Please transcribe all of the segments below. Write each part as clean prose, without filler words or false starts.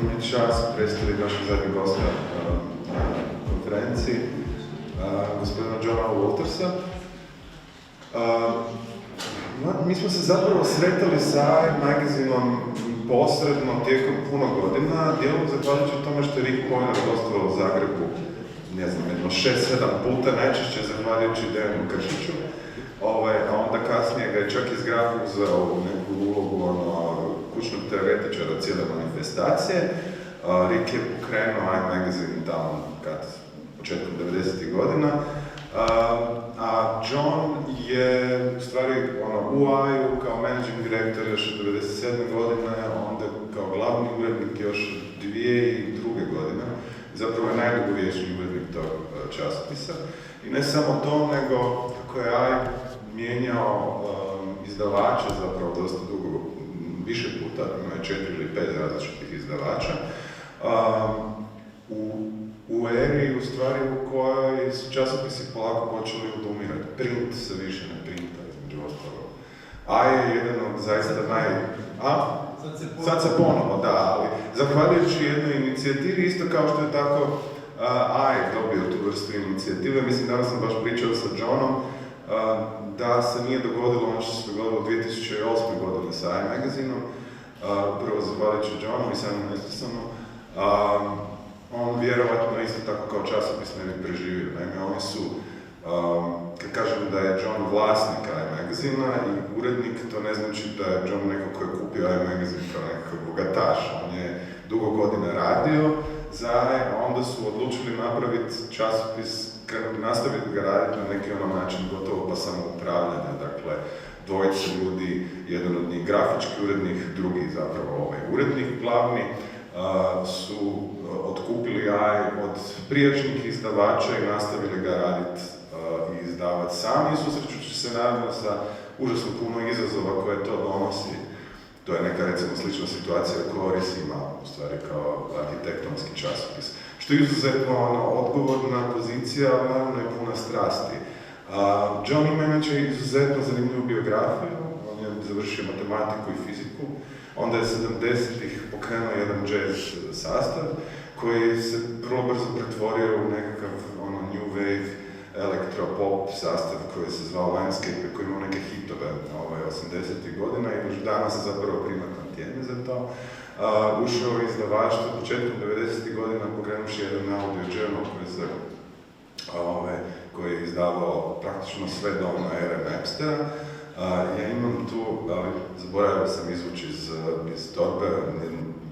mi čast predstaviti našeg zadnjeg gosta na konferenciji, gospodina Johna Waltersa. Mi smo se zapravo sretali sa magazinom posredno tijekom puno godina, dijelom zahvaljujući tome što je Rick Poyner gostovao u Zagrebu, ne znam, jedno 6-7 puta, najčešće zahvaljujući Dejanu Kršiću, a onda kasnije ga je čak iz grafa uzeo u neku ulogu kućnog teoretičara cijele manifestacije. Rick je pokrenuo iMagazine tamo početkom 90. godina, a John je u stvari u AI-u kao managing director još od 97. godine, onda kao glavni urednik još od 2002. godine. Zapravo je najdugovječniji urednik tog časopisa. I ne samo to, nego kako je AI mijenjao izdavača zapravo dosta dugo, više puta, ima 4 ili 5 različitih izdavača, u eri, u stvari, u kojoj su časopisi polako počeli odumirati. Print se više ne printa, između ostalog. AI je jedan od zaista Sad se ponovo, da, ali zahvaljujući jednoj inicijativi, isto kao što je tako AI dobio tu vrstu inicijative, mislim, danas sam baš pričao sa Johnom, da se nije dogodilo ono što se dogodilo 2008. godine sa iMagazinom, prvo zahvaljujući Johnu i Simonom Estersonom, on vjerovatno isto tako kao časopis ne bi preživio. Naime, oni su, kad kažem da je John vlasnik iMagazina i urednik, to ne znači da je John neko koji je kupio iMagazin kao nekakav bogataš. On je dugo godina radio za a onda su odlučili napraviti časopis, nastaviti ga raditi na neki način gotovo pa samoupravljanja. Dakle, dvojice ljudi, jedan od njih grafički urednik, drugi zapravo urednik glavni, su otkupili AI od prijašnjih izdavača i nastavili ga raditi i izdavati sami i susrećući se naravno sa užasno puno izazova koje to donosi. To je neka, recimo, slična situacija koju Osim ima, u stvari, kao arhitektonski časopis. Što je izuzetno odgovorna pozicija, ali naravno je puna strasti. John ima inače izuzetno zanimljivu biografiju, on je završio matematiku i fiziku, onda je 70-ih pokrenuo jedan jazz sastav koji se vrlo brzo pretvorio u nekakav new wave elektropop sastav koji se zvao Landscape, koji imao neke hitove 80-ih godina i još danas se zapravo prima tantijeme za to. Ušao u izdavaštvo početkom 90-ih godina pokrenuši jedan audio journal koji je izdavao praktično sve do ere Napstera. Ja imam tu, ali zaboravio sam izvući iz torbe,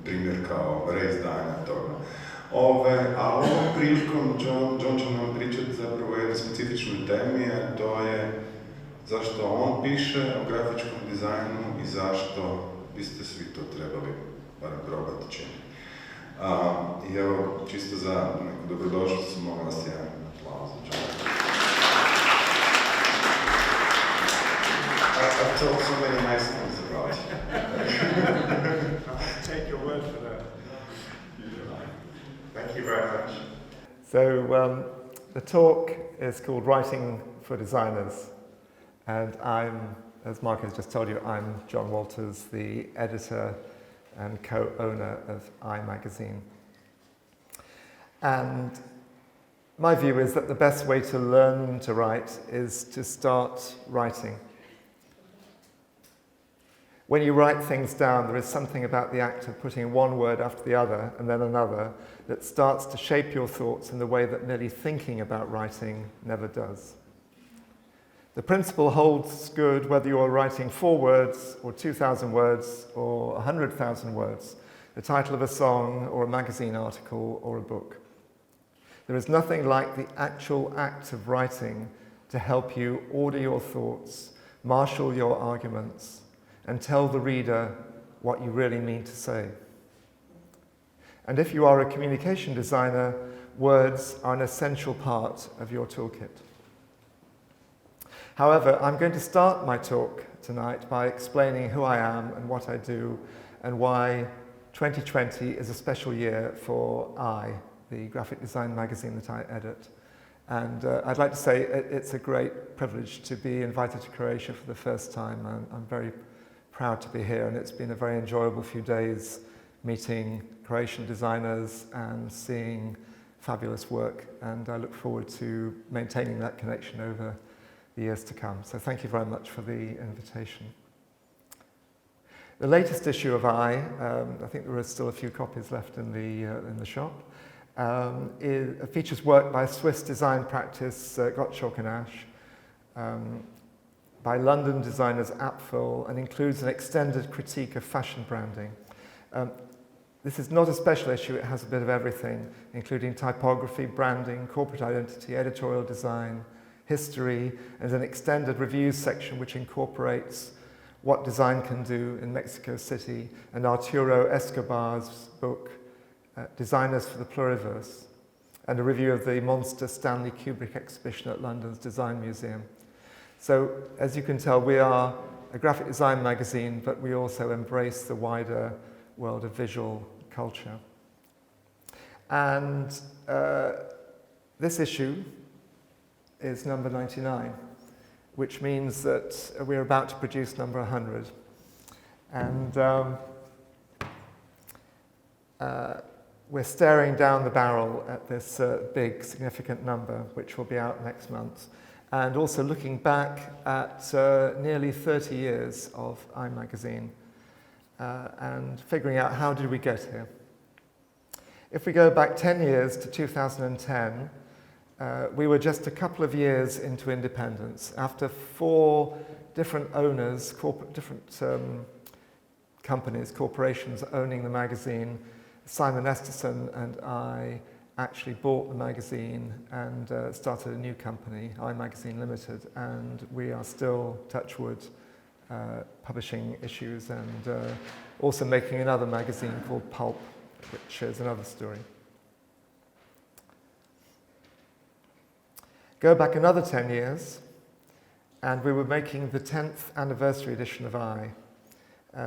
primjer kao reizdanja toga. A ovom prilikom John će nam pričati zapravo o jednoj specifičnoj temi, a to je zašto on piše o grafičkom dizajnu i zašto biste svi to trebali barem probati činiti. I evo, čisto za neku dobrodošlicu, molim vas jedan aplauz za John. I've told so many nice things about you. I'll take your word for that. Thank you very much. So the talk is called Writing for Designers, and I'm, as Mark has just told you, I'm John Walters, the editor and co-owner of iMagazine. And my view is that the best way to learn to write is to start writing. When you write things down, there is something about the act of putting one word after the other and then another that starts to shape your thoughts in the way that merely thinking about writing never does. The principle holds good whether you're writing 4 words or 2,000 words or 100,000 words, the title of a song or a magazine article or a book. There is nothing like the actual act of writing to help you order your thoughts, marshal your arguments, and tell the reader what you really mean to say. And if you are a communication designer, words are an essential part of your toolkit. However, I'm going to start my talk tonight by explaining who I am and what I do and why 2020 is a special year for the graphic design magazine that I edit. And I'd like to say it's a great privilege to be invited to Croatia for the first time. I'm very proud to be here, and it's been a very enjoyable few days meeting Croatian designers and seeing fabulous work, and I look forward to maintaining that connection over the years to come. So thank you very much for the invitation. The latest issue of I think there are still a few copies left in the shop, features work by Swiss design practice Gottschalk and Ash, by London designers Apfel, and includes an extended critique of fashion branding. This is not a special issue, it has a bit of everything, including typography, branding, corporate identity, editorial design, history, and an extended reviews section which incorporates what design can do in Mexico City, and Arturo Escobar's book, Designers for the Pluriverse, and a review of the monster Stanley Kubrick exhibition at London's Design Museum. So, as you can tell, we are a graphic design magazine, but we also embrace the wider world of visual culture. And this issue is number 99, which means that we're about to produce number 100. And we're staring down the barrel at this big, significant number, which will be out next month. And also looking back at nearly 30 years of I magazine and figuring out how did we get here. If we go back 10 years to 2010, we were just a couple of years into independence. After 4 different owners, different companies, corporations owning the magazine, Simonom Estersonom and I actually bought the magazine and started a new company, I Magazine Limited, and we are still, touch wood, publishing issues and also making another magazine called Pulp, which is another story. Go back another 10 years, and we were making the 10th anniversary edition of I,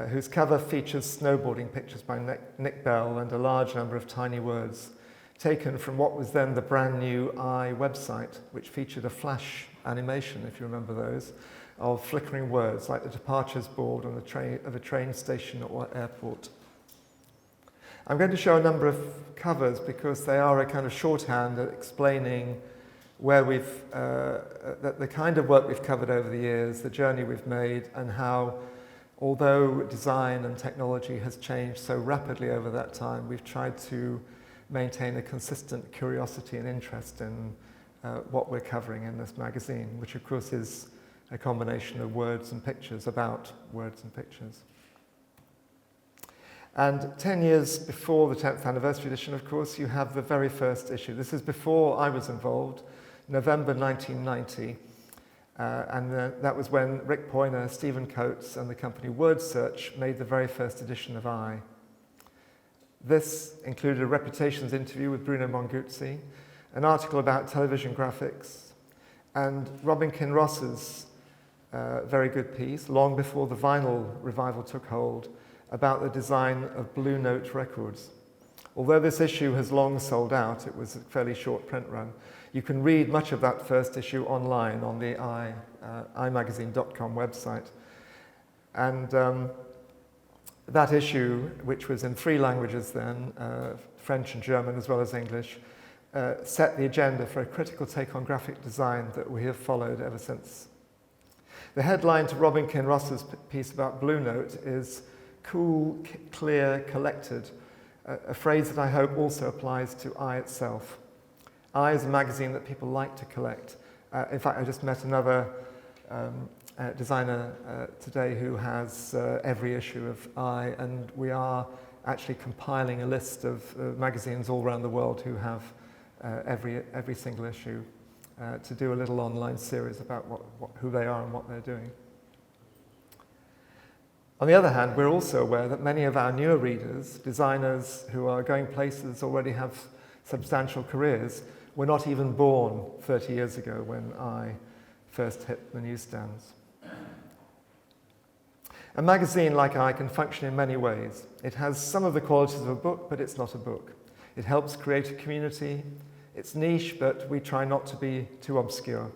whose cover features snowboarding pictures by Nick Bell and a large number of tiny words taken from what was then the brand new I website, which featured a flash animation, if you remember those, of flickering words like the departures board on a train station or airport. I'm going to show a number of covers because they are a kind of shorthand at explaining where we've, the kind of work we've covered over the years, the journey we've made, and how, although design and technology has changed so rapidly over that time, we've tried to maintain a consistent curiosity and interest in what we're covering in this magazine, which of course is a combination of words and pictures about words and pictures. And 10 years before the 10th anniversary edition, of course, you have the very first issue. This is before I was involved, November 1990. And that was when Rick Poyner, Stephen Coates, and the company Word Search made the very first edition of I. This included a Reputations interview with Bruno Monguzzi, an article about television graphics, and Robin Kinross's very good piece, long before the vinyl revival took hold, about the design of Blue Note records. Although this issue has long sold out, it was a fairly short print run, you can read much of that first issue online on the imagazine.com website. And that issue, which was in 3 languages then, French and German as well as English, set the agenda for a critical take on graphic design that we have followed ever since. The headline to Robin Kinross's piece about Blue Note is "Cool, clear, collected," a phrase that I hope also applies to I itself. I is a magazine that people like to collect. In fact, I just met another designer today who has every issue of I, and we are actually compiling a list of magazines all around the world who have every single issue to do a little online series about who they are and what they're doing. On the other hand, we're also aware that many of our newer readers, designers who are going places, already have substantial careers, were not even born 30 years ago when I first hit the newsstands. A magazine like I can function in many ways. It has some of the qualities of a book, but it's not a book. It helps create a community. It's niche, but we try not to be too obscure.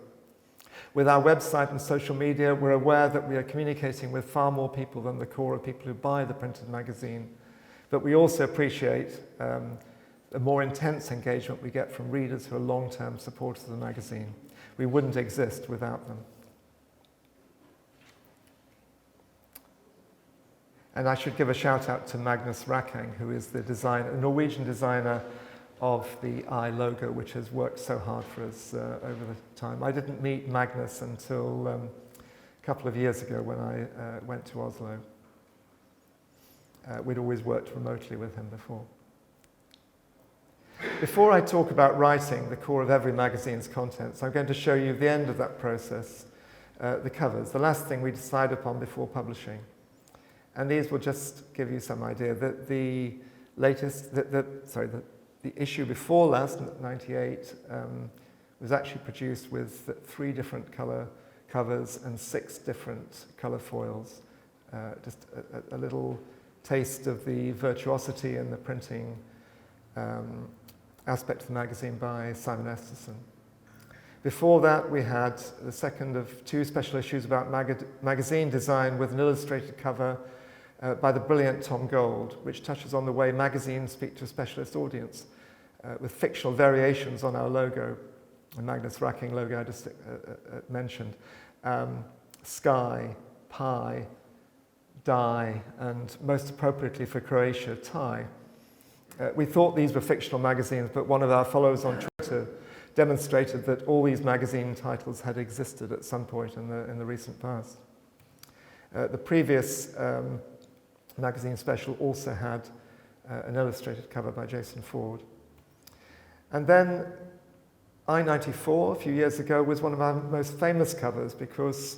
With our website and social media, we're aware that we are communicating with far more people than the core of people who buy the printed magazine. But we also appreciate the more intense engagement we get from readers who are long-term supporters of the magazine. We wouldn't exist without them. And I should give a shout out to Magnus Rackang, who is the Norwegian designer of the I logo, which has worked so hard for us over the time. I didn't meet Magnus until a couple of years ago when I went to Oslo. We'd always worked remotely with him before. Before I talk about writing, the core of every magazine's contents, I'm going to show you the end of that process, the covers, the last thing we decide upon before publishing. And these will just give you some idea that the latest, the issue before last, 98, was actually produced with 3 different colour covers and 6 different colour foils. Just a little taste of the virtuosity and the printing aspect of the magazine by Simonom Estersonom. Before that, we had the second of 2 special issues about magazine design with an illustrated cover by the brilliant Tom Gold, which touches on the way magazines speak to a specialist audience, with fictional variations on our logo, the Magnus Rackang logo I just mentioned. Sky, pie, die, and most appropriately for Croatia, tie. We thought these were fictional magazines, but one of our followers on Twitter demonstrated that all these magazine titles had existed at some point in the recent past. The previous magazine special also had an illustrated cover by Jason Ford. And then I-94, a few years ago, was one of our most famous covers because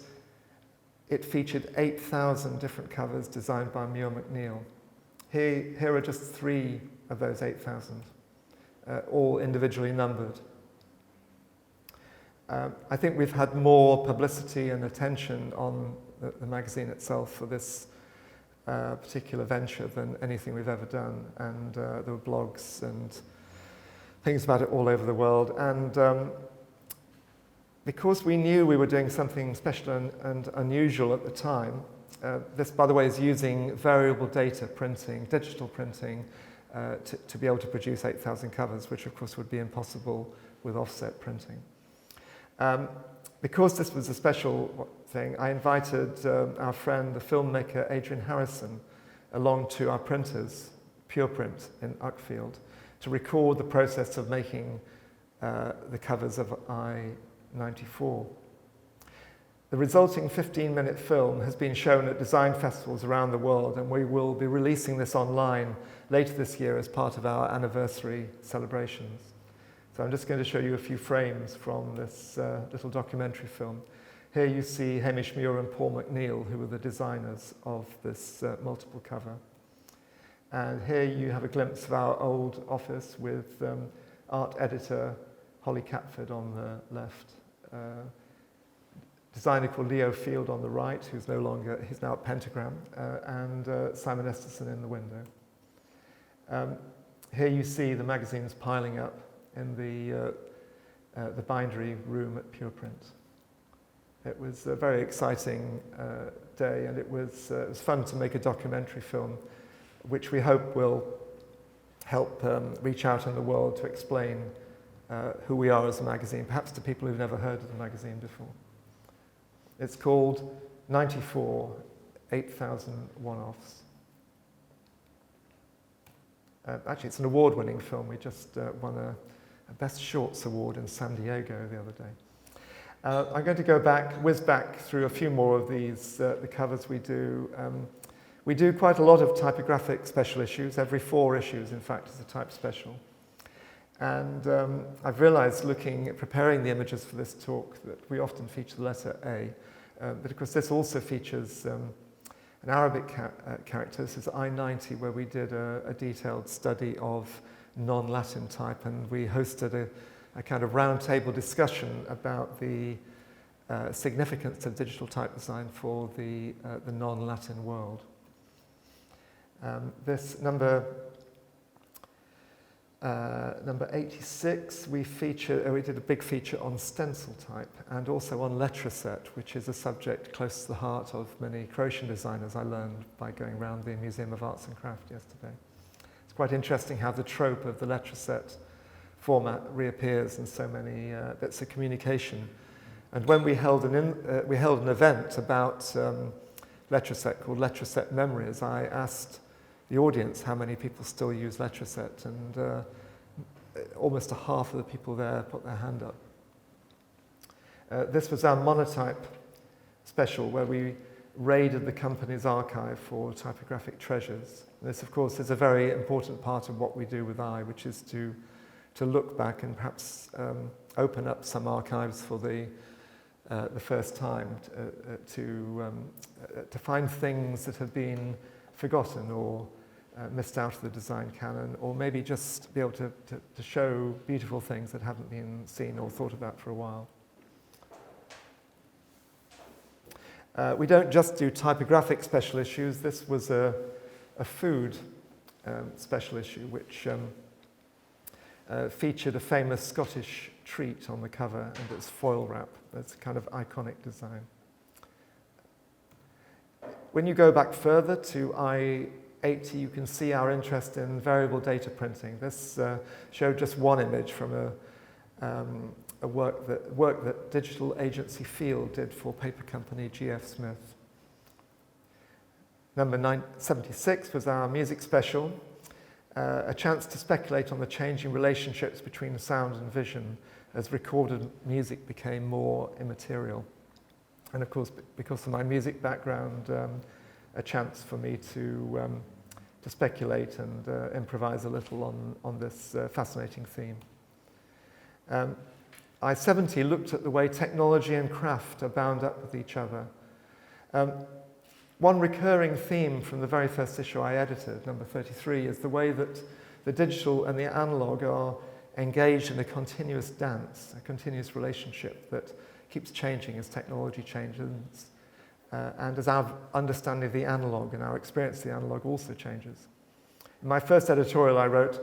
it featured 8,000 different covers designed by Muir McNeill. Here are just 3 of those 8,000, all individually numbered. I think we've had more publicity and attention on the magazine itself for this particular venture than anything we've ever done, and there were blogs and things about it all over the world. And because we knew we were doing something special and unusual at the time, this, by the way, is using variable data printing, digital printing, to be able to produce 8,000 covers, which of course would be impossible with offset printing. Because this was a special thing, I invited our friend, the filmmaker Adrian Harrison, along to our printers, Pure Print in Uckfield, to record the process of making the covers of I-94. The resulting 15-minute film has been shown at design festivals around the world, and we will be releasing this online later this year as part of our anniversary celebrations. So I'm just going to show you a few frames from this little documentary film. Here you see Hamish Muir and Paul McNeill, who were the designers of this multiple cover. And here you have a glimpse of our old office with art editor Holly Catford on the left, designer called Leo Field on the right, he's now at Pentagram, and Simon Esterson in the window. Here you see the magazines piling up in the bindery room at Pure Print. It was a very exciting day, and it was fun to make a documentary film, which we hope will help reach out in the world to explain who we are as a magazine, perhaps to people who've never heard of the magazine before. It's called 94, 8,000 One-Offs. Actually, it's an award-winning film. We just won a Best Shorts Award in San Diego the other day. I'm going to whiz back through a few more of these, the covers we do. We do quite a lot of typographic special issues. Every 4 issues, in fact, is a type special. And I've realized, preparing the images for this talk, that we often feature the letter A. But of course, this also features an Arabic character. This is I-90, where we did a detailed study of non-Latin type, and we hosted a kind of round-table discussion about the significance of digital type design for the non-Latin world. This number 86, we did a big feature on stencil type and also on letraset, which is a subject close to the heart of many Croatian designers, I learned by going around the Museum of Arts and Craft yesterday. It's quite interesting how the trope of the letter set format reappears in so many bits of communication. And when we held an event about letter set called Letter Set Memories, I asked the audience how many people still use letter set, and almost a half of the people there put their hand up. This was our monotype special, where we raided the company's archive for typographic treasures. And this, of course, is a very important part of what we do with I, which is to look back and perhaps open up some archives for the first time, to find things that have been forgotten or missed out of the design canon, or maybe just be able to show beautiful things that haven't been seen or thought about for a while. We don't just do typographic special issues. This was a food special issue, which featured a famous Scottish treat on the cover, and it's foil wrap. It's a kind of iconic design. When you go back further to I-80, you can see our interest in variable data printing. This showed just one image from a work that digital agency Field did for paper company G.F. Smith. Number 76 was our music special, a chance to speculate on the changing relationships between sound and vision as recorded music became more immaterial. And of course, because of my music background, a chance for me to speculate and improvise a little on this fascinating theme. I-70 looked at the way technology and craft are bound up with each other. One recurring theme from the very first issue I edited, number 33, is the way that the digital and the analog are engaged in a continuous dance, a continuous relationship that keeps changing as technology changes, and as our understanding of the analog and our experience of the analog also changes. In my first editorial I wrote,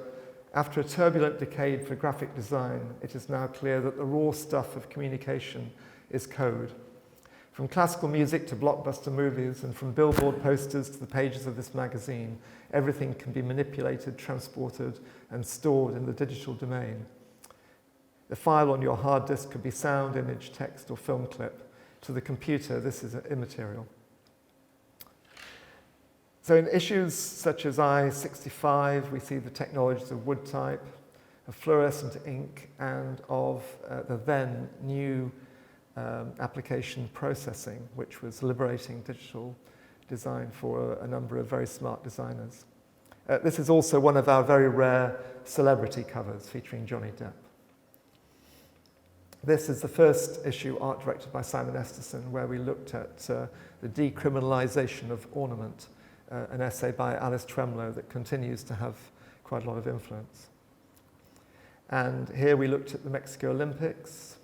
"After a turbulent decade for graphic design, it is now clear that the raw stuff of communication is code. From classical music to blockbuster movies, and from billboard posters to the pages of this magazine, everything can be manipulated, transported, and stored in the digital domain. The file on your hard disk could be sound, image, text, or film clip. To the computer, this is immaterial." So in issues such as I-65, we see the technologies of wood type, of fluorescent ink, and of the then new application processing, which was liberating digital design for a number of very smart designers. This is also one of our very rare celebrity covers featuring Johnny Depp. This is the first issue art directed by Simonom Estersonom, where we looked at the decriminalization of ornament, an essay by Alice Tremlow that continues to have quite a lot of influence. And here we looked at the Mexico Olympics.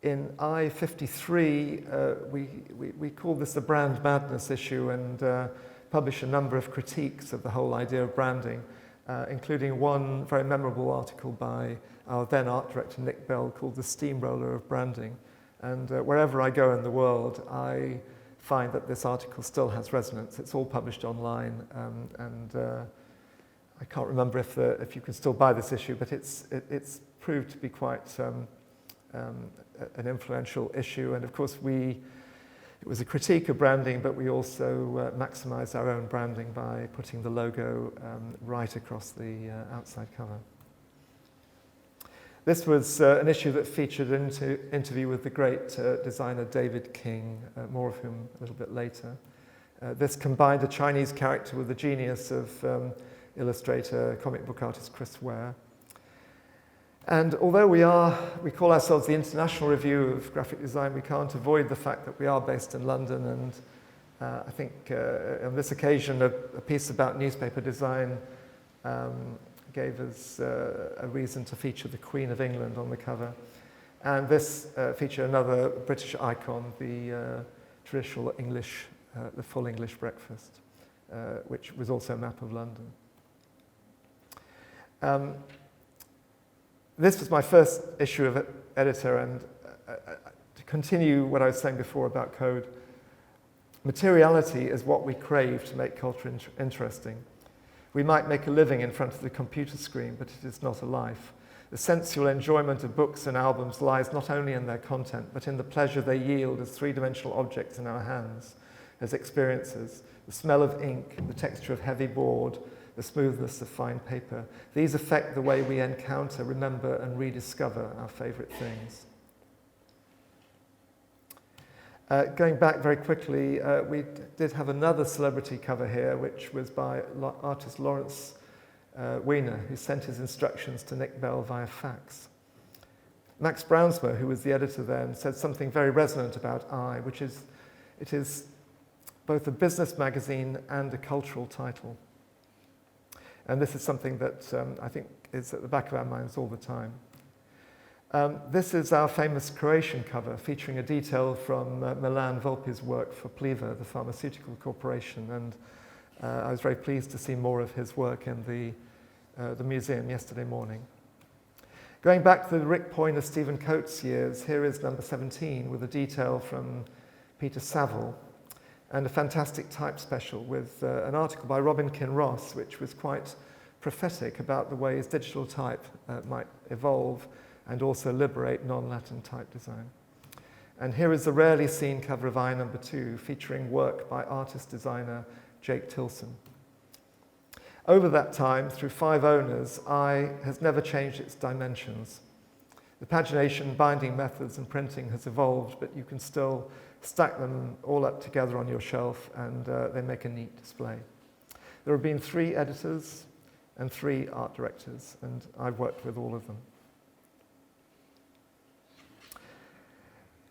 In I-53, we call this the brand madness issue and publish a number of critiques of the whole idea of branding, including one very memorable article by our then art director Nick Bell called The Steamroller of Branding. And wherever I go in the world, I find that this article still has resonance. It's all published online, and I can't remember if you can still buy this issue, but it's proved to be quite an influential issue. And of course, it was a critique of branding, but we also maximized our own branding by putting the logo right across the outside cover. This was an issue that featured an interview with the great designer David King, more of whom a little bit later. This combined a Chinese character with the genius of illustrator, comic book artist Chris Ware. And although we call ourselves the International Review of Graphic Design, we can't avoid the fact that we are based in London, and I think on this occasion a piece about newspaper design gave us a reason to feature the Queen of England on the cover. And this featured another British icon, the traditional English, the full English breakfast, which was also a map of London. This was my first issue of editor, and to continue what I was saying before about code, materiality is what we crave to make culture interesting. We might make a living in front of the computer screen, but it is not a life. The sensual enjoyment of books and albums lies not only in their content, but in the pleasure they yield as three-dimensional objects in our hands, as experiences. The smell of ink, the texture of heavy board, the smoothness of fine paper. These affect the way we encounter, remember, and rediscover our favourite things. Going back very quickly, we did have another celebrity cover here, which was by artist Laurence Weiner, who sent his instructions to Nick Bell via fax. Max Brownsma, who was the editor then, said something very resonant about I, which is, it is both a business magazine and a cultural title. And this is something that I think is at the back of our minds all the time. This is our famous Croatian cover, featuring a detail from Milan Volpi's work for Pliva, the pharmaceutical corporation, and I was very pleased to see more of his work in the museum yesterday morning. Going back to the Rick Poyner, Stephen Coates years, here is number 17 with a detail from Peter Saville and a fantastic type special with an article by Robin Kinross, which was quite prophetic about the ways digital type might evolve and also liberate non-Latin type design. And here is the rarely seen cover of I number 2, featuring work by artist-designer Jake Tilson. Over that time, through 5 owners, I has never changed its dimensions. The pagination, binding methods, and printing has evolved, but you can still stack them all up together on your shelf, and they make a neat display. There have been 3 editors and 3 art directors, and I've worked with all of them.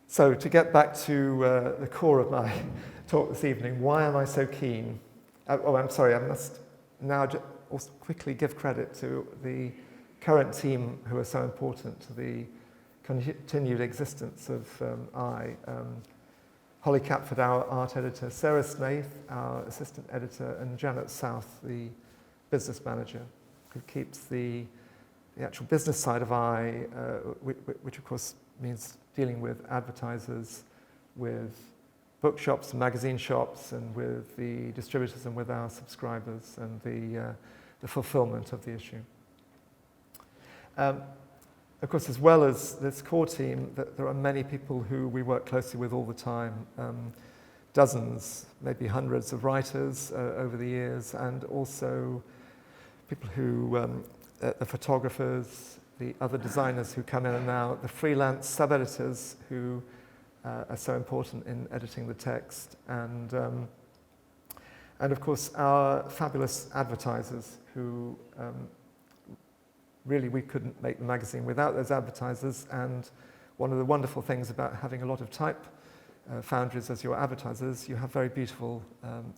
So to get back to the core of my talk this evening, why am I so keen? I'm sorry, I must now also quickly give credit to the current team who are so important to the continued existence of Holly Capford, our art editor, Sarah Snaith, our assistant editor, and Janet South, the business manager, who keeps the actual business side of I, which of course means dealing with advertisers, with bookshops and magazine shops, and with the distributors and with our subscribers, and the fulfillment of the issue. Of course, as well as this core team, there are many people who we work closely with all the time, dozens, maybe hundreds of writers over the years, and also people who, the photographers, the other designers who come in and out, the freelance sub-editors who are so important in editing the text, and of course our fabulous advertisers who really we couldn't make the magazine without those advertisers. And one of the wonderful things about having a lot of type foundries as your advertisers, you have very beautiful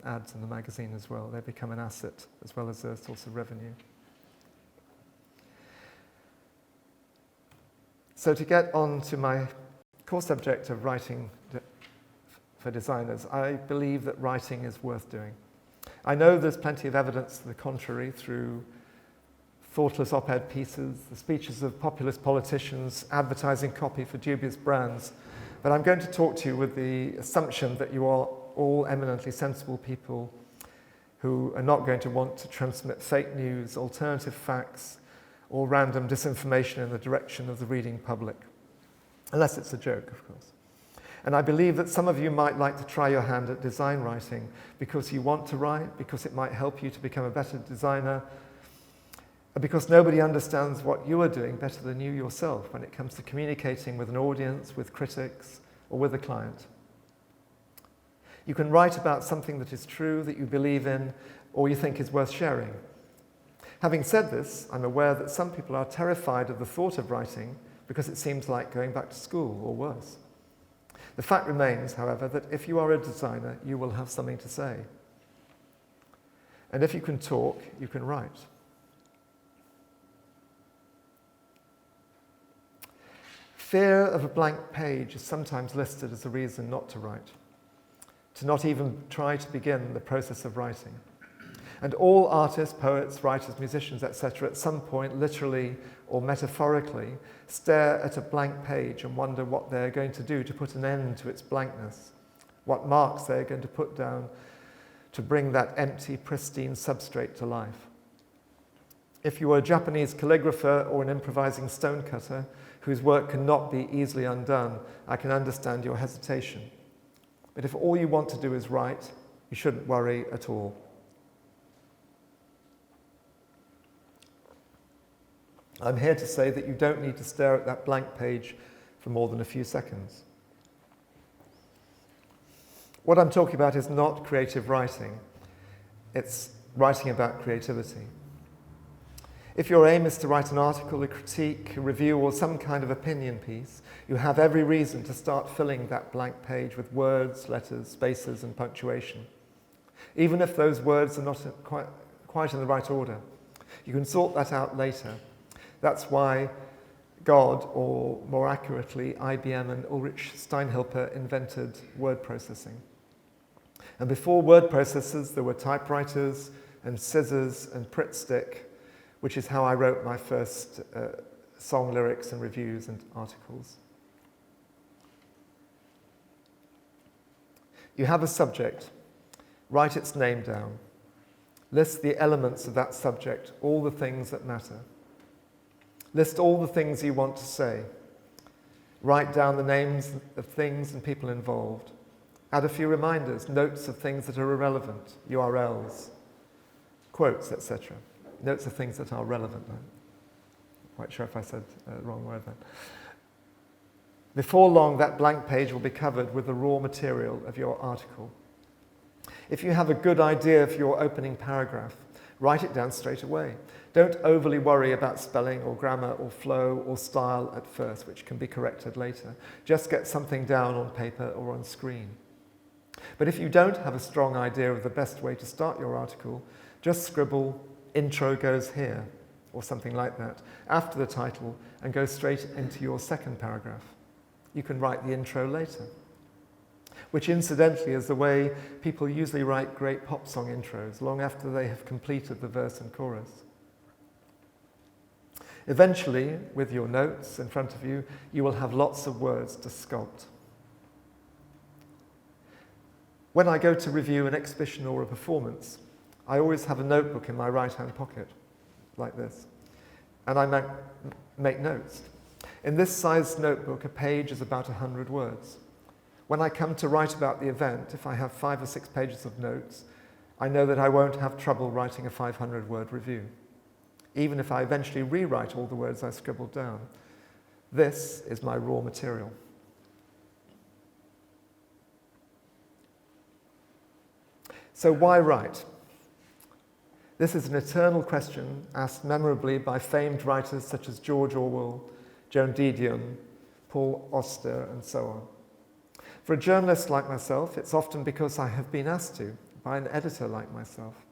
ads in the magazine as well. They become an asset as well as a source of revenue. So to get on to my core subject of writing for designers, I believe that writing is worth doing. I know there's plenty of evidence to the contrary through thoughtless op-ed pieces, the speeches of populist politicians, advertising copy for dubious brands, but I'm going to talk to you with the assumption that you are all eminently sensible people who are not going to want to transmit fake news, alternative facts, or random disinformation in the direction of the reading public. Unless it's a joke, of course. And I believe that some of you might like to try your hand at design writing because you want to write, because it might help you to become a better designer, and because nobody understands what you are doing better than you yourself when it comes to communicating with an audience, with critics, or with a client. You can write about something that is true, that you believe in, or you think is worth sharing. Having said this, I'm aware that some people are terrified of the thought of writing because it seems like going back to school or worse. The fact remains, however, that if you are a designer, you will have something to say. And if you can talk, you can write. Fear of a blank page is sometimes listed as a reason not to write, to not even try to begin the process of writing. And all artists, poets, writers, musicians, etc., at some point, literally or metaphorically, stare at a blank page and wonder what they're going to do to put an end to its blankness, what marks they're going to put down to bring that empty, pristine substrate to life. If you were a Japanese calligrapher or an improvising stonecutter whose work cannot be easily undone, I can understand your hesitation. But if all you want to do is write, you shouldn't worry at all. I'm here to say that you don't need to stare at that blank page for more than a few seconds. What I'm talking about is not creative writing. It's writing about creativity. If your aim is to write an article, a critique, a review, or some kind of opinion piece, you have every reason to start filling that blank page with words, letters, spaces, and punctuation. Even if those words are not quite in the right order, you can sort that out later. That's why God, or more accurately, IBM and Ulrich Steinhilper invented word processing. And before word processors, there were typewriters and scissors and Pritt stick, which is how I wrote my first song lyrics and reviews and articles. You have a subject. Write its name down. List the elements of that subject, all the things that matter. List all the things you want to say. Write down the names of things and people involved. Add a few reminders, notes of things that are irrelevant, URLs, quotes, etc. Notes of things that are relevant. I'm not quite sure if I said the wrong word then. Before long, that blank page will be covered with the raw material of your article. If you have a good idea for your opening paragraph, write it down straight away. Don't overly worry about spelling or grammar or flow or style at first, which can be corrected later. Just get something down on paper or on screen. But if you don't have a strong idea of the best way to start your article, just scribble, "Intro goes here," or something like that, after the title, and go straight into your second paragraph. You can write the intro later, which incidentally is the way people usually write great pop song intros, long after they have completed the verse and chorus. Eventually, with your notes in front of you, you will have lots of words to sculpt. When I go to review an exhibition or a performance, I always have a notebook in my right-hand pocket, like this, and I make notes. In this sized notebook, a page is about 100 words. When I come to write about the event, if I have 5 or 6 pages of notes, I know that I won't have trouble writing a 500-word review, even if I eventually rewrite all the words I scribbled down. This is my raw material. So why write? This is an eternal question asked memorably by famed writers such as George Orwell, Joan Didion, Paul Auster, and so on. For a journalist like myself, it's often because I have been asked to by an editor like myself.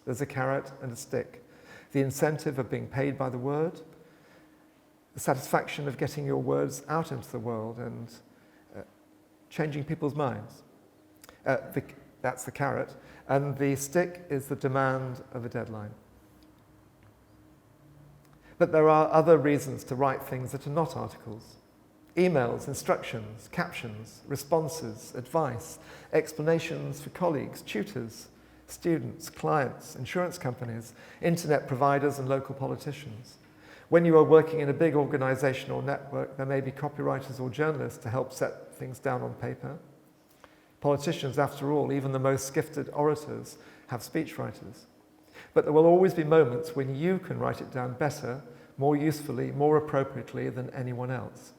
There's a carrot and a stick. The incentive of being paid by the word, the satisfaction of getting your words out into the world and changing people's minds. That's the carrot. And the stick is the demand of a deadline. But there are other reasons to write things that are not articles. Emails, instructions, captions, responses, advice, explanations for colleagues, tutors, students, clients, insurance companies, internet providers, and local politicians. When you are working in a big organization or network, there may be copywriters or journalists to help set things down on paper. Politicians, after all, even the most gifted orators, have speechwriters. But there will always be moments when you can write it down better, more usefully, more appropriately than anyone else.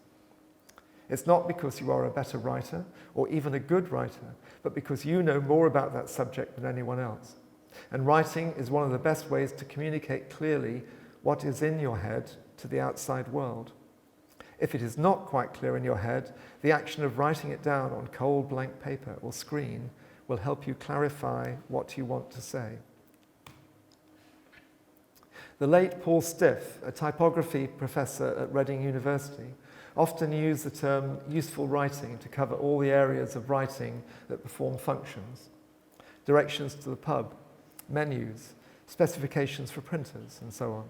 It's not because you are a better writer or even a good writer, but because you know more about that subject than anyone else. And writing is one of the best ways to communicate clearly what is in your head to the outside world. If it is not quite clear in your head, the action of writing it down on cold blank paper or screen will help you clarify what you want to say. The late Paul Stiff, a typography professor at Reading University, often used the term useful writing to cover all the areas of writing that perform functions. Directions to the pub, menus, specifications for printers, and so on.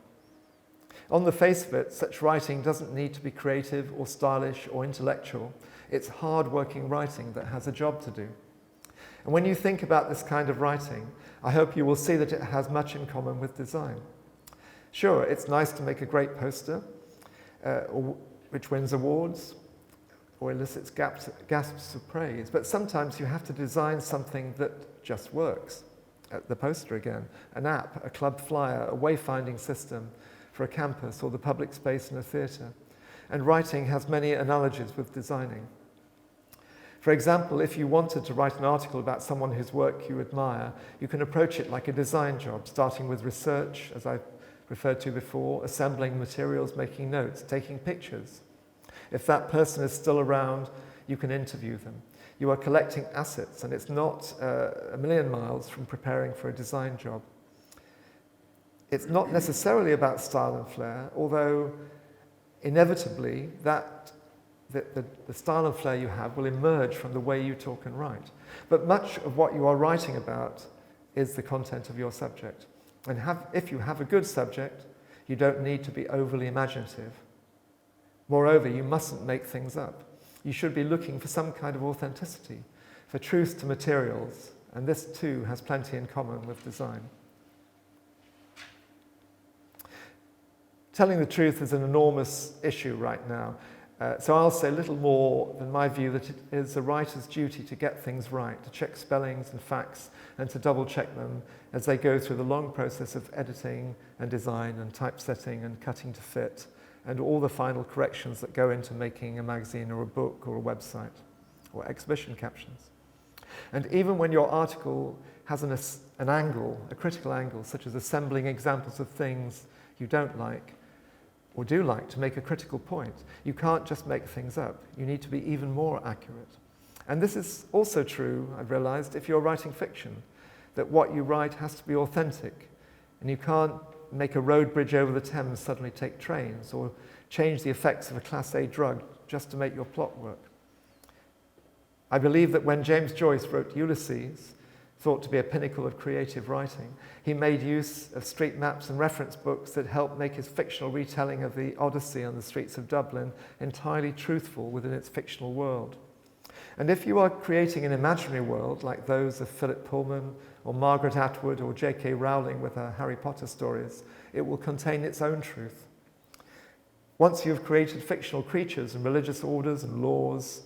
On the face of it, such writing doesn't need to be creative or stylish or intellectual. It's hard-working writing that has a job to do. And when you think about this kind of writing, I hope you will see that it has much in common with design. Sure, it's nice to make a great poster, which wins awards or elicits gasps of praise, but sometimes you have to design something that just works. The poster again, an app, a club flyer, a wayfinding system for a campus or the public space in a theatre. And writing has many analogies with designing. For example, if you wanted to write an article about someone whose work you admire, you can approach it like a design job, starting with research, as I referred to before, assembling materials, making notes, taking pictures. If that person is still around, you can interview them. You are collecting assets, and it's not a million miles from preparing for a design job. It's not necessarily about style and flair, although inevitably the style and flair you have will emerge from the way you talk and write. But much of what you are writing about is the content of your subject. And if you have a good subject, you don't need to be overly imaginative. Moreover, you mustn't make things up. You should be looking for some kind of authenticity, for truth to materials, and this too has plenty in common with design. Telling the truth is an enormous issue right now, so I'll say little more than my view that it is a writer's duty to get things right, to check spellings and facts, and to double-check them as they go through the long process of editing and design and typesetting and cutting to fit, and all the final corrections that go into making a magazine or a book or a website or exhibition captions. And even when your article has an angle, a critical angle, such as assembling examples of things you don't like or do like to make a critical point, you can't just make things up. You need to be even more accurate. And this is also true, I've realized, if you're writing fiction, that what you write has to be authentic, and you can't make a road bridge over the Thames suddenly take trains, or change the effects of a Class A drug just to make your plot work. I believe that when James Joyce wrote Ulysses, thought to be a pinnacle of creative writing, he made use of street maps and reference books that helped make his fictional retelling of the Odyssey on the streets of Dublin entirely truthful within its fictional world. And if you are creating an imaginary world like those of Philip Pullman or Margaret Atwood or J.K. Rowling with her Harry Potter stories, it will contain its own truth. Once you have created fictional creatures and religious orders and laws,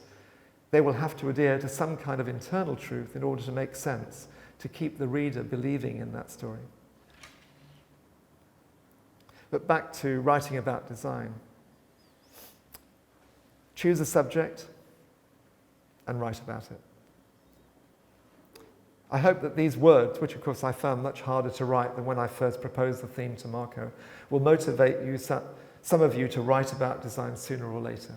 they will have to adhere to some kind of internal truth in order to make sense, to keep the reader believing in that story. But back to writing about design. Choose a subject and write about it. I hope that these words, which of course I found much harder to write than when I first proposed the theme to Marco, will motivate you, some of you, to write about design sooner or later.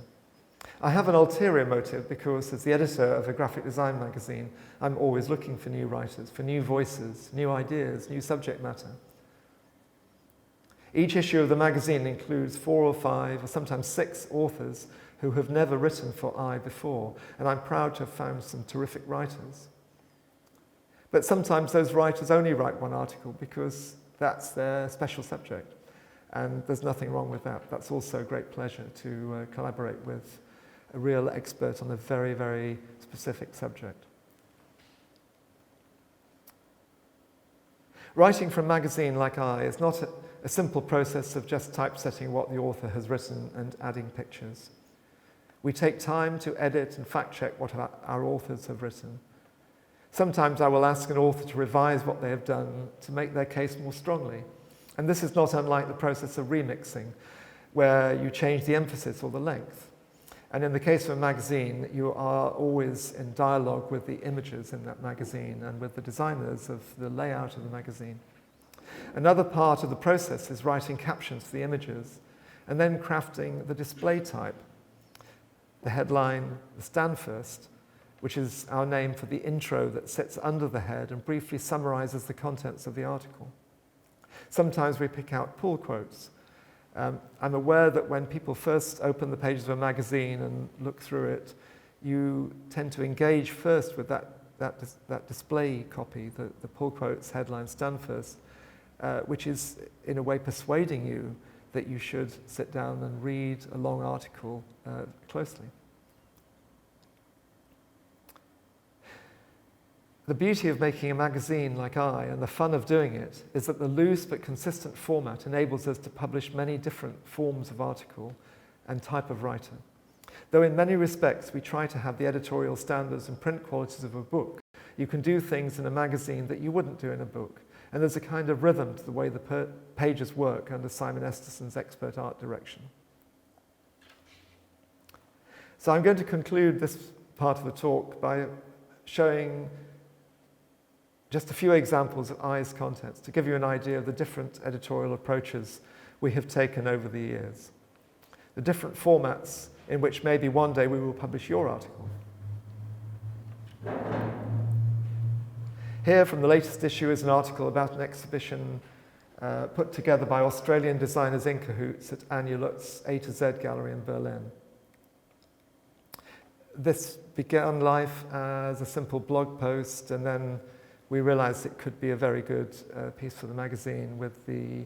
I have an ulterior motive because as the editor of a graphic design magazine, I'm always looking for new writers, for new voices, new ideas, new subject matter. Each issue of the magazine includes 4 or 5 or sometimes 6 authors who have never written for I before, and I'm proud to have found some terrific writers. But sometimes those writers only write one article because that's their special subject, and there's nothing wrong with that. That's also a great pleasure to collaborate with a real expert on a very, very specific subject. Writing for a magazine like I is not a simple process of just typesetting what the author has written and adding pictures. We take time to edit and fact-check what our authors have written. Sometimes I will ask an author to revise what they have done to make their case more strongly. And this is not unlike the process of remixing, where you change the emphasis or the length. And in the case of a magazine, you are always in dialogue with the images in that magazine and with the designers of the layout of the magazine. Another part of the process is writing captions for the images and then crafting the display type. The headline, the stand first, which is our name for the intro that sits under the head and briefly summarizes the contents of the article. Sometimes we pick out pull quotes. I'm aware that when people first open the pages of a magazine and look through it, you tend to engage first with that display copy, the pull quotes, headline, stand first, which is in a way persuading you that you should sit down and read a long article closely. The beauty of making a magazine like and the fun of doing it, is that the loose but consistent format enables us to publish many different forms of article and type of writer. Though in many respects we try to have the editorial standards and print qualities of a book, you can do things in a magazine that you wouldn't do in a book. And there's a kind of rhythm to the way the pages work under Simonom Estersonom's expert art direction. So I'm going to conclude this part of the talk by showing just a few examples of I's contents to give you an idea of the different editorial approaches we have taken over the years. The different formats in which maybe one day we will publish your article. Here from the latest issue is an article about an exhibition put together by Australian designers in cahoots at Anja Lutz's A to Z gallery in Berlin. This began life as a simple blog post, and then we realized it could be a very good piece for the magazine with the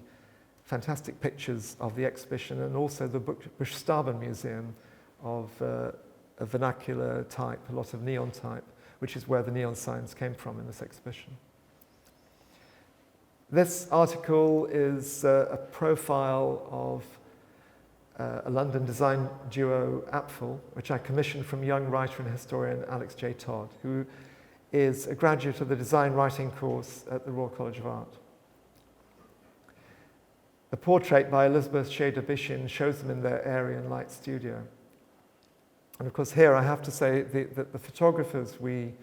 fantastic pictures of the exhibition and also the Buchstaben Museum of a vernacular type, a lot of neon type, which is where the neon signs came from in this exhibition. This article is a profile of a London design duo, Apfel, which I commissioned from young writer and historian Alex J. Todd, who is a graduate of the design writing course at the Royal College of Art. A portrait by Elizabeth Shader-Bishin shows them in their airy and light studio. And of course here I have to say that the photographers we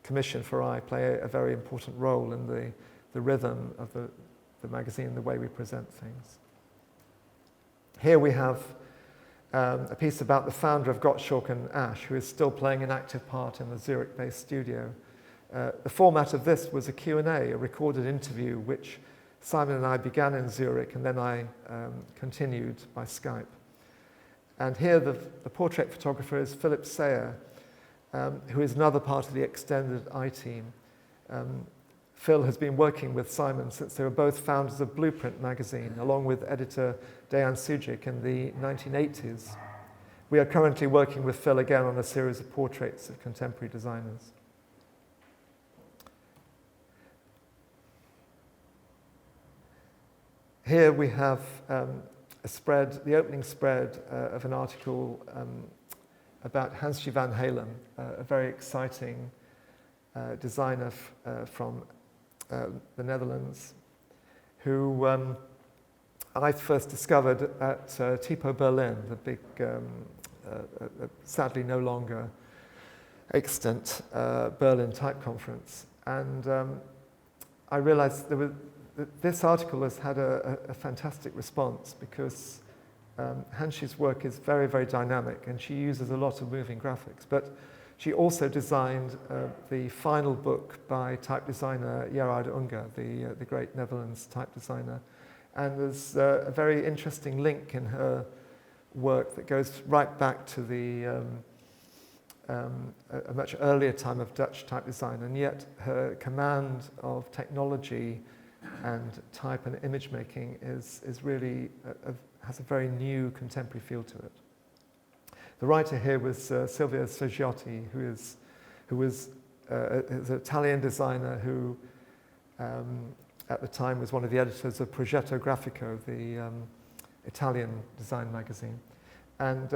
commission for I play a very important role in the rhythm of the magazine, the way we present things. Here we have a piece about the founder of Gottschalk and Ash, who is still playing an active part in the Zurich-based studio. The format of this was a Q&A, a recorded interview, which Simon and I began in Zurich, and then I continued by Skype. And here the portrait photographer is Philip Sayer, who is another part of the extended I team. Phil has been working with Simon since they were both founders of Blueprint magazine, along with editor Dejan Sujic in the 1980s. We are currently working with Phil again on a series of portraits of contemporary designers. Here we have a spread, the opening spread of an article about Hans G. van Halen, a very exciting designer from the Netherlands, who I first discovered at Typo Berlin, the big, sadly no longer extant Berlin type conference. And I realized this article has had a fantastic response because Hanshi's work is very, very dynamic, and she uses a lot of moving graphics. But she also designed the final book by type designer Gerard Unger, the great Netherlands type designer. And there's a very interesting link in her work that goes right back to a much earlier time of Dutch type design, and yet her command of technology and type and image making is really has a very new contemporary feel to it. The writer here was Silvia Soggiotti, who was an Italian designer who at the time was one of the editors of Progetto Grafico, the Italian design magazine. And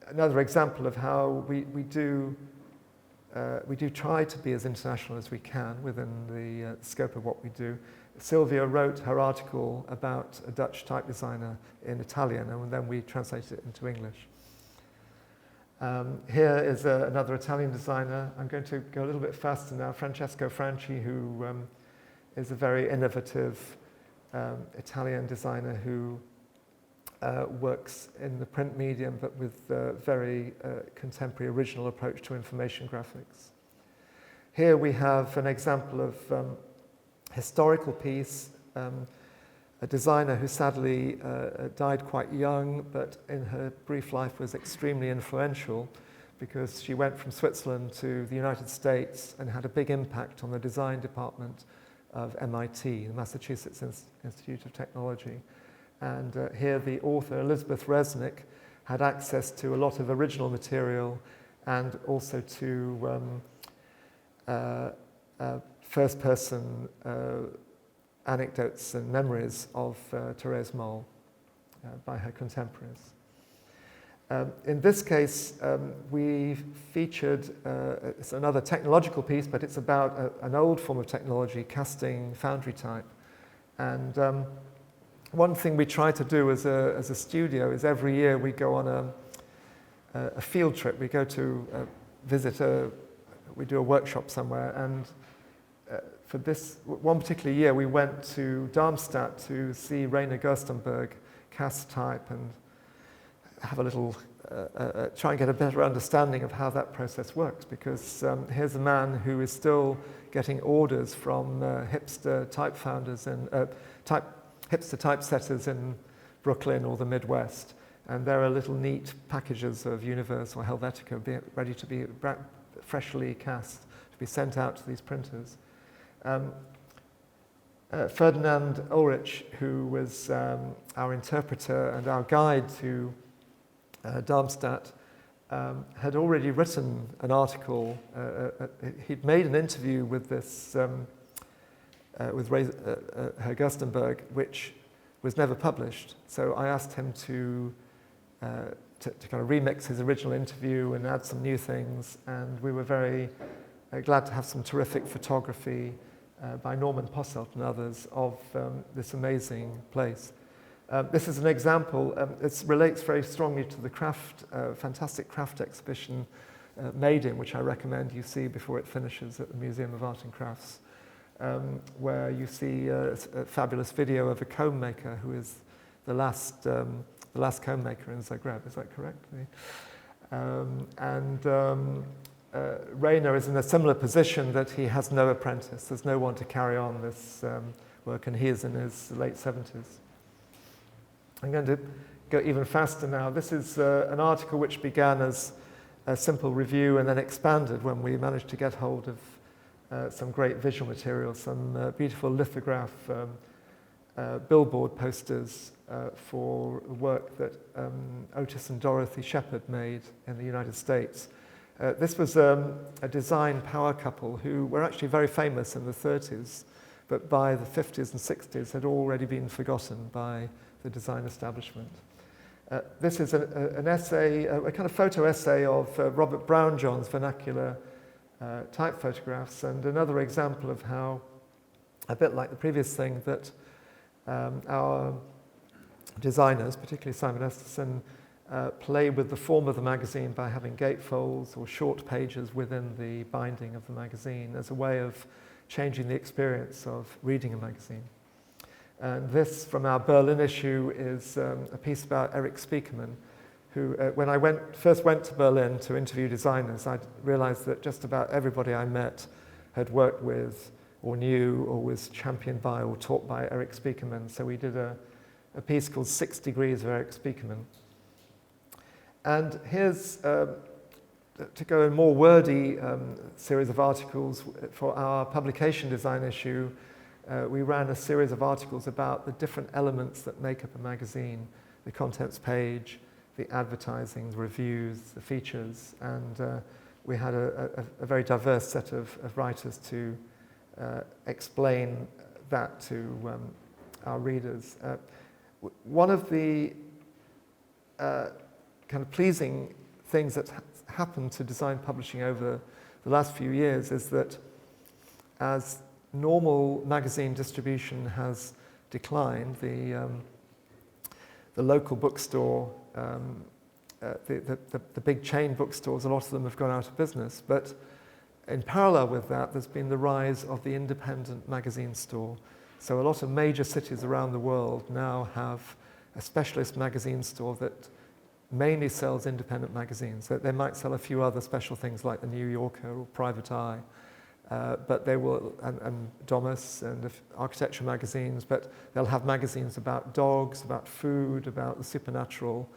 another example of how we do try to be as international as we can within the scope of what we do. Sylvia wrote her article about a Dutch type designer in Italian, and then we translated it into English. Here is another Italian designer. I'm going to go a little bit faster now. Francesco Franchi, who is a very innovative Italian designer who works in the print medium, but with a very contemporary original approach to information graphics. Here we have an example of historical piece, a designer who sadly died quite young, but in her brief life was extremely influential because she went from Switzerland to the United States and had a big impact on the design department of MIT, the Massachusetts Institute of Technology. And here the author, Elizabeth Resnick, had access to a lot of original material and also to first-person anecdotes and memories of Therese Moll by her contemporaries. In this case, we featured, it's another technological piece, but it's about an old form of technology, casting foundry type. And one thing we try to do as a studio is every year we go on a field trip. We go to visit we do a workshop somewhere, and for this one particular year we went to Darmstadt to see Rainer Gerstenberg cast type and have a little, try and get a better understanding of how that process works, because here's a man who is still getting orders from hipster type founders and hipster typesetters in Brooklyn or the Midwest, and there are little neat packages of Universe or Helvetica ready to be freshly cast to be sent out to these printers. Ferdinand Ulrich, who was our interpreter and our guide to Darmstadt, had already written an article. He'd made an interview with this with Herr Gerstenberg, which was never published. So I asked him to kind of remix his original interview and add some new things, and we were very glad to have some terrific photography by Norman Posselt and others of this amazing place. This is an example. It relates very strongly to the fantastic craft exhibition Made In, which I recommend you see before it finishes at the Museum of Art and Crafts, where you see a fabulous video of a comb maker who is the last comb maker in Zagreb. Is that correct? Rainer is in a similar position, that he has no apprentice. There's no one to carry on this work, and he is in his late 70s. I'm going to go even faster now. This is an article which began as a simple review and then expanded when we managed to get hold of some great visual material, some beautiful lithograph billboard posters for work that Otis and Dorothy Shepard made in the United States. This was a design power couple who were actually very famous in the 30s, but by the 50s and 60s had already been forgotten by the design establishment. This is an essay, a kind of photo essay of Robert Brownjohn's vernacular type photographs, and another example of how, a bit like the previous thing, that our designers, particularly Simonom Estersonom, play with the form of the magazine by having gatefolds or short pages within the binding of the magazine as a way of changing the experience of reading a magazine. And this, from our Berlin issue, is a piece about Eric Spiekermann, who, when I first went to Berlin to interview designers, I realized that just about everybody I met had worked with or knew or was championed by or taught by Eric Spiekermann. So we did a piece called 6 Degrees of Eric Spiekermann. And here's, to go in more wordy series of articles for our publication design issue. We ran a series of articles about the different elements that make up a magazine: the contents page, the advertising, the reviews, the features, and we had a very diverse set of writers to explain that to our readers. One of the kind of pleasing things that happened to design publishing over the last few years is that as normal magazine distribution has declined, the local bookstore, the big chain bookstores, a lot of them have gone out of business. But in parallel with that, there's been the rise of the independent magazine store. So a lot of major cities around the world now have a specialist magazine store that mainly sells independent magazines. They might sell a few other special things like the New Yorker or Private Eye, but they will, and Domus and architecture magazines, but they'll have magazines about dogs, about food, about the supernatural,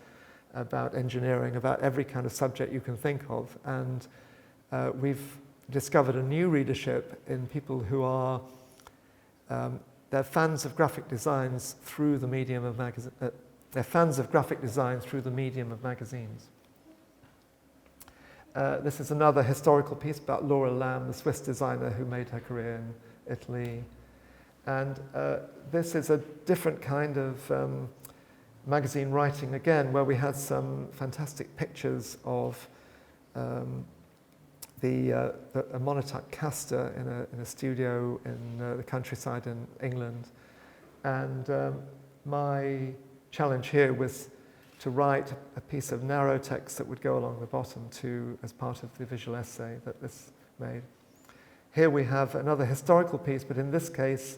about engineering, about every kind of subject you can think of. And we've discovered a new readership in people who are, they're fans of graphic designs through the medium of magazine. They're fans of graphic design through the medium of magazines. This is another historical piece about Laura Lamb, the Swiss designer who made her career in Italy. And this is a different kind of magazine writing, again, where we had some fantastic pictures of a monotype caster in a studio in the countryside in England. And my challenge here was to write a piece of narrow text that would go along the bottom as part of the visual essay that this made. Here we have another historical piece, but in this case,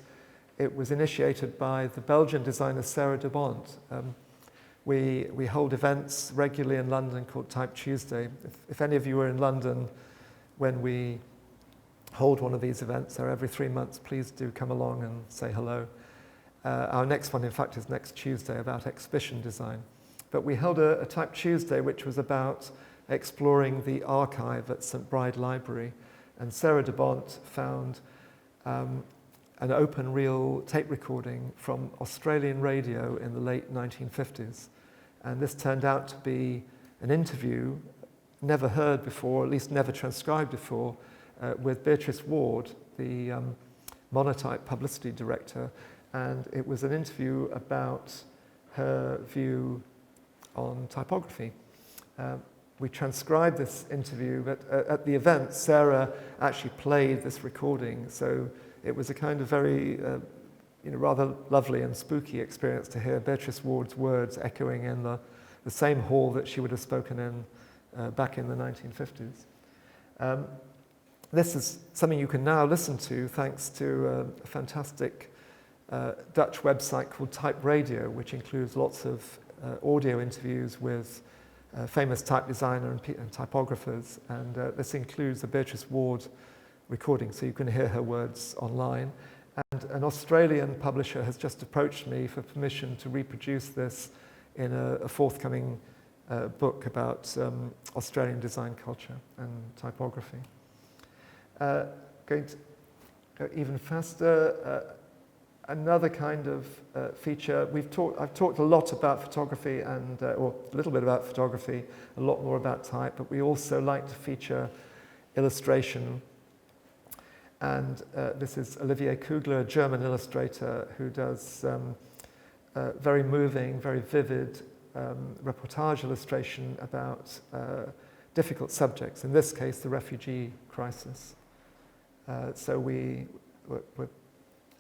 it was initiated by the Belgian designer Sarah de Bont. We hold events regularly in London called Type Tuesday. If any of you are in London when we hold one of these events, they're every 3 months, please do come along and say hello. Our next one, in fact, is next Tuesday about exhibition design. But we held a Type Tuesday which was about exploring the archive at St Bride Library. And Sarah de Bont found an open reel tape recording from Australian radio in the late 1950s. And this turned out to be an interview never heard before, at least never transcribed before, with Beatrice Ward, the Monotype publicity director. And it was an interview about her view on typography. We transcribed this interview, but at the event, Sarah actually played this recording. So it was a kind of very, rather lovely and spooky experience to hear Beatrice Ward's words echoing in the same hall that she would have spoken in back in the 1950s. This is something you can now listen to thanks to a fantastic Dutch website called Type Radio, which includes lots of audio interviews with famous type designer and typographers, and this includes the Beatrice Ward recording, so you can hear her words online. And an Australian publisher has just approached me for permission to reproduce this in a forthcoming book about Australian design culture and typography. Going to go even faster, another kind of feature. I've talked a lot about photography or a little bit about photography, a lot more about type, but we also like to feature illustration. And this is Olivier Kugler, a German illustrator who does very moving, very vivid reportage illustration about difficult subjects, in this case, the refugee crisis. So we're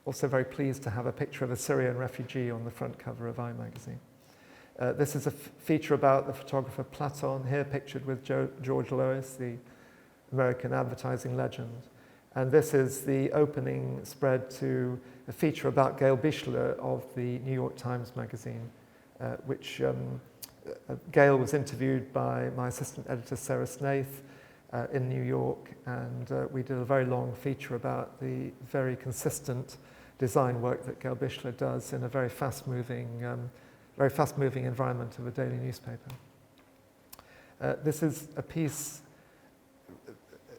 also very pleased to have a picture of a Syrian refugee on the front cover of I magazine. This is a feature about the photographer Platon, here pictured with George Lois, the American advertising legend. And this is the opening spread to a feature about Gail Bichler of the New York Times magazine, which Gail was interviewed by my assistant editor Sarah Snaith in New York, and we did a very long feature about the very consistent design work that Gail Bichler does in a very fast-moving environment of a daily newspaper. This is a piece.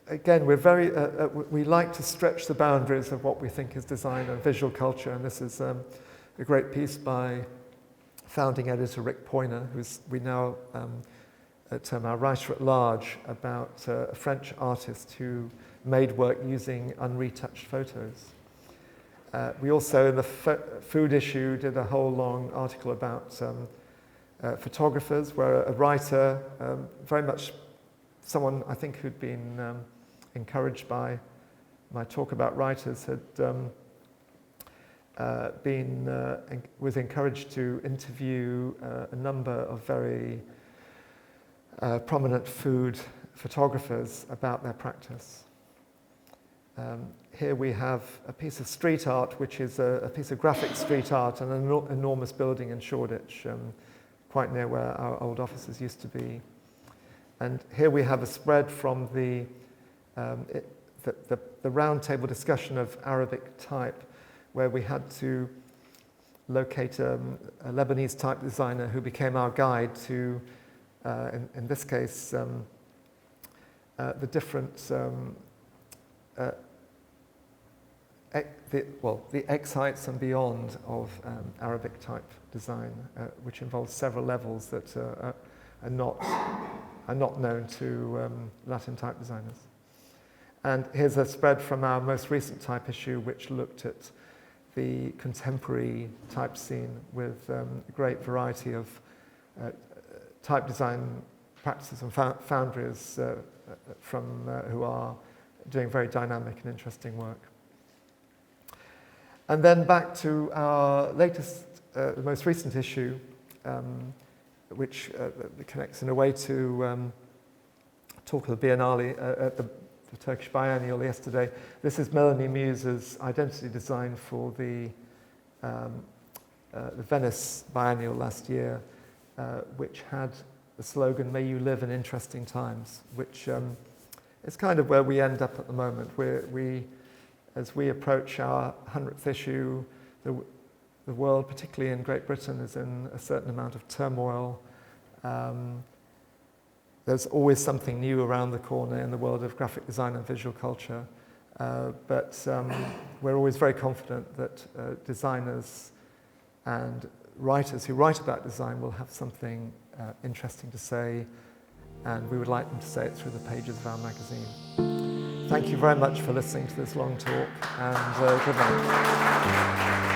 Again, we like to stretch the boundaries of what we think is design and visual culture, and this is a great piece by founding editor Rick Poyner, who we now term our writer at large, about a French artist who made work using unretouched photos. We also, in the food issue, did a whole long article about photographers, where a writer, very much someone I think who'd been encouraged by my talk about writers, was encouraged to interview a number of very prominent food photographers about their practice. Here we have a piece of street art, which is a piece of graphic street art and an enormous building in Shoreditch, quite near where our old offices used to be. And here we have a spread from the round table discussion of Arabic type, where we had to locate a Lebanese type designer who became our guide to, in this case, the different, the X heights and beyond of Arabic type design, which involves several levels that are not are not known to Latin type designers. And here's a spread from our most recent type issue, which looked at the contemporary type scene with a great variety of type design practices and foundries who are doing very dynamic and interesting work. And then back to our latest, most recent issue, which connects in a way to talk of the Biennale at the Turkish Biennial yesterday. This is Melanie Muse's identity design for the Venice Biennial last year, which had the slogan, "May you live in interesting times," which is kind of where we end up at the moment. As we approach our 100th issue, the world, particularly in Great Britain, is in a certain amount of turmoil. There's always something new around the corner in the world of graphic design and visual culture, but we're always very confident that designers and writers who write about design will have something interesting to say, and we would like them to say it through the pages of our magazine. Thank you very much for listening to this long talk, and good night.